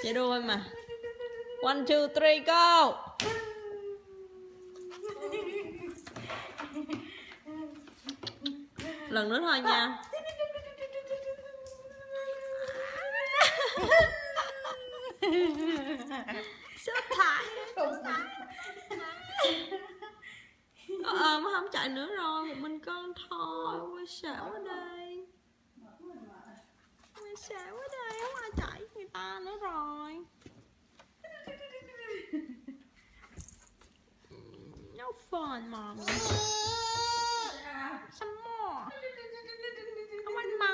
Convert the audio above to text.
Chạy đua thôi mà. 1, 2, 3, go. Lần nữa thôi nha. Số thải. Mà không chạy nữa rồi, một mình con thôi. Quay xảo ở đây. Quay xảo ở đây, không ai chạy người ta nữa rồi. No fun, mom. Some more. I want more.